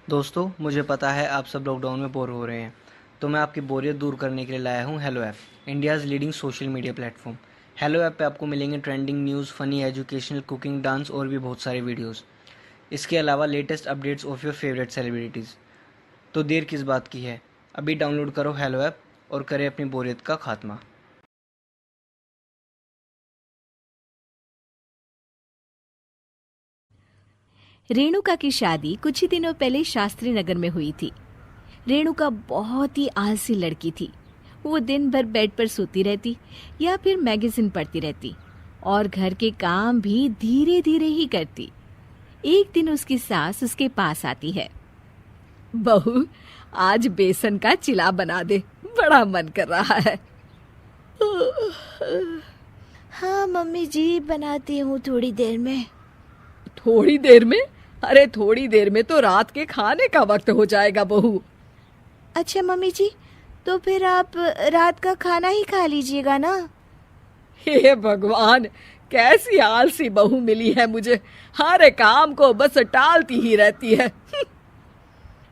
दोस्तों, मुझे पता है आप सब लॉकडाउन में बोर हो रहे हैं, तो मैं आपकी बोरियत दूर करने के लिए लाया हूँ hello app, India's leading social media platform. Hello app पे आपको मिलेंगे trending news, funny, educational, cooking, dance और भी बहुत सारे वीडियोस। इसके अलावा latest updates of your favourite celebrities. तो देर किस बात की है, अभी डाउनलोड करो हेलो ऐप और करें अपनी बोरियत का खात्मा। रेणुका की शादी कुछ ही दिनों पहले शास्त्री नगर में हुई थी। रेणुका बहुत ही आलसी लड़की थी। वो दिन भर बेड पर सोती रहती या फिर मैगजीन पढ़ती रहती और घर के काम भी धीरे धीरे ही करती। एक दिन उसकी सास उसके पास आती है। बहू, आज बेसन का चिला बना दे, बड़ा मन कर रहा है। हाँ मम्मी जी, बनाती हूँ थोड़ी देर में। थोड़ी देर में? अरे थोड़ी देर में तो रात के खाने का वक्त हो जाएगा बहू। अच्छा मम्मी जी, तो फिर आप रात का खाना ही खा लीजिएगा ना। हे भगवान, कैसी आलसी बहू मिली है मुझे। हर काम को बस टालती ही रहती है।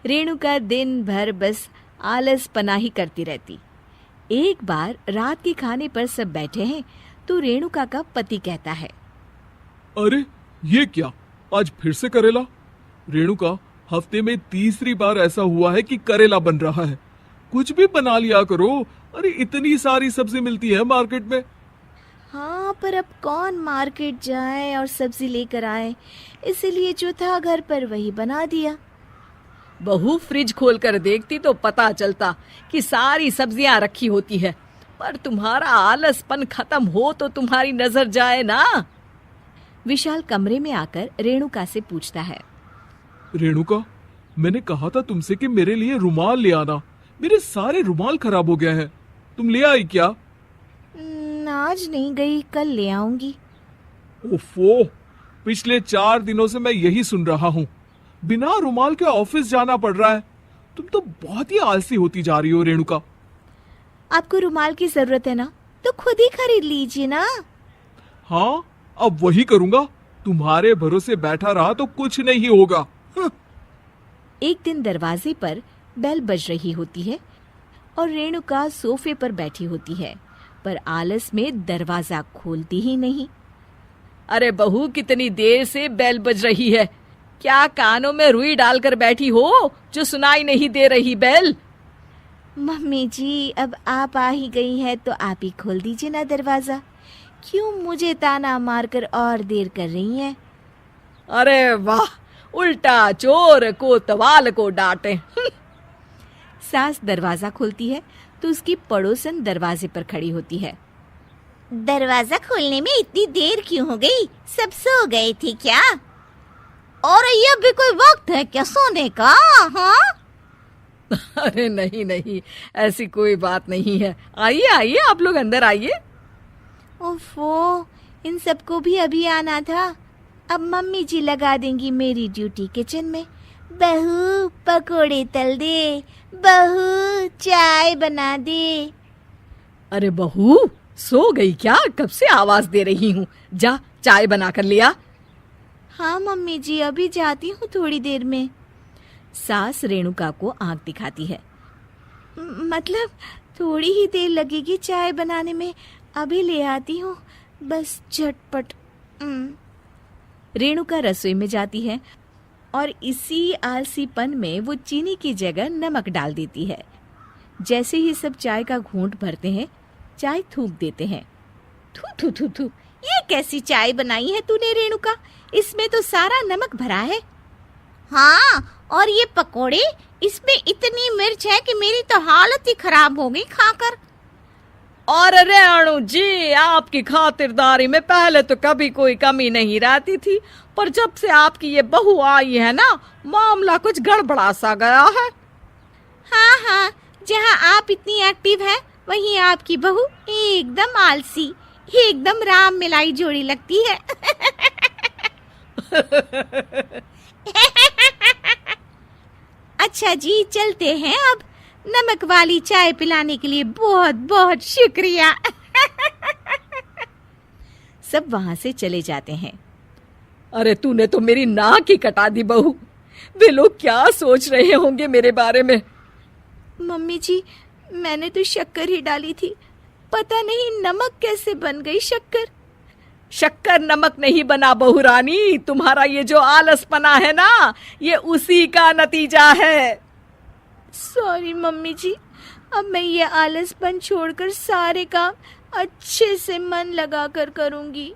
रेणुका दिन भर बस आलस पना ही करती रहती। एक बार रात के खाने पर सब बैठे हैं तो रेणुका का पति कहता है, अरे ये क्या, आज फिर से करेला? रेणुका, हफ्ते में तीसरी बार ऐसा हुआ है कि करेला बन रहा है। कुछ भी बना लिया करो। अरे इतनी सारी सब्जी मिलती है मार्केट में। हाँ, पर अब कौन मार्केट जाए और सब्जी लेकर आए, इसीलिए जो था घर पर वही बना दिया। बहू फ्रिज खोलकर देखती तो पता चलता कि सारी सब्जियां रखी होती है। पर तुम्हारा आलसपन खत्म हो तो तुम्हारी नजर जाए ना। विशाल कमरे में आकर रेणुका से पूछता है, रेणुका, मैंने कहा था तुमसे कि मेरे लिए रुमाल ले आना। मेरे सारे रुमाल खराब हो गए हैं। तुम ले आई क्या? आज नहीं गई, कल ले आऊंगी। ओफो, पिछले 4 दिनों से मैं यही सुन रहा हूँ। बिना रुमाल के ऑफिस जाना पड़ रहा है। तुम तो बहुत ही आलसी होती जा रही हो रेणुका। आपको रुमाल की जरूरत है ना, तो खुद ही खरीद लीजिए ना। हाँ, अब वही करूंगा। तुम्हारे भरोसे बैठा रहा तो कुछ नहीं होगा। एक दिन दरवाजे पर बेल बज रही होती है और रेणुका सोफे पर बैठी होती है, पर आलस में दरवाजा खोलती ही नहीं। अरे बहू, कितनी देर से बेल बज रही है? क्या कानों में रुई डालकर बैठी हो जो सुनाई नहीं दे रही बेल? मम्मी जी, अब आप आ ही गई हैं तो आप ही खोल दीजिए ना दरवाजा। क्यों मुझे ताना मारकर और देर कर रही हैं? अरे वाह, उल्टा चोर को तवाल को डांटे। सास दरवाजा खोलती है तो उसकी पड़ोसन दरवाजे पर खड़ी होती है। दरवाजा खोलने में इतनी देर क्यों हो गई? सब सो गए थे क्या? और ये भी कोई वक्त है क्या सोने का? हाँ? अरे नहीं नहीं, ऐसी कोई बात नहीं है। आइए आइए, आप लोग अंदर आइए। ओफो, इन सबको भी अभी आना था। अब मम्मी जी लगा देंगी मेरी ड्यूटी किचन में। बहू पकोड़े तल दे, बहू चाय बना दे। अरे बहू, सो गई क्या? कब से आवाज दे रही हूँ। जा चाय बना कर लिया। हाँ मम्मी जी, अभी जाती हूँ थोड़ी देर में। सास रेणुका को आंख दिखाती है। मतलब थोड़ी ही देर लगेगी चाय बनाने में, अभी ले आती हूँ, बस झटपट। रेणुका रसोई में जाती है और इसी आलसीपन में वो चीनी की जगह नमक डाल देती है। जैसे ही सब चाय का घूंट भरते हैं, चाय थूक देते हैं। थू थू थू थू, ये कैसी चाय बनाई है तूने रेणुका? इसमें तो सारा नमक भरा है। हाँ, और ये पकोड़े, इसमें इतनी मिर्च है कि मेरी तो हालत ही खराब हो गई खाकर। और रेणु जी, आपकी खातिरदारी में पहले तो कभी कोई कमी नहीं रहती थी, पर जब से आपकी ये बहू आई है ना, मामला कुछ गड़बड़ा सा गया है। हाँ हाँ, जहाँ आप इतनी एक्टिव हैं, वहीं आपकी बहू एकदम आलसी, एकदम राम मिलाई जोड़ी लगती है। अच्छा जी, चलते हैं अब। नमक वाली चाय पिलाने के लिए बहुत बहुत शुक्रिया। सब वहां से चले जाते हैं। अरे तूने तो मेरी नाक ही कटा दी बहू। वे लोग क्या सोच रहे होंगे मेरे बारे में। मम्मी जी, मैंने तो शक्कर ही डाली थी, पता नहीं नमक कैसे बन गई शक्कर। शक्कर नमक नहीं बना बहू रानी, तुम्हारा ये जो आलसपना है ना, ये उसी का नतीजा है। सॉरी मम्मी जी, अब मैं ये आलसपन छोड़कर सारे काम अच्छे से मन लगाकर करूंगी।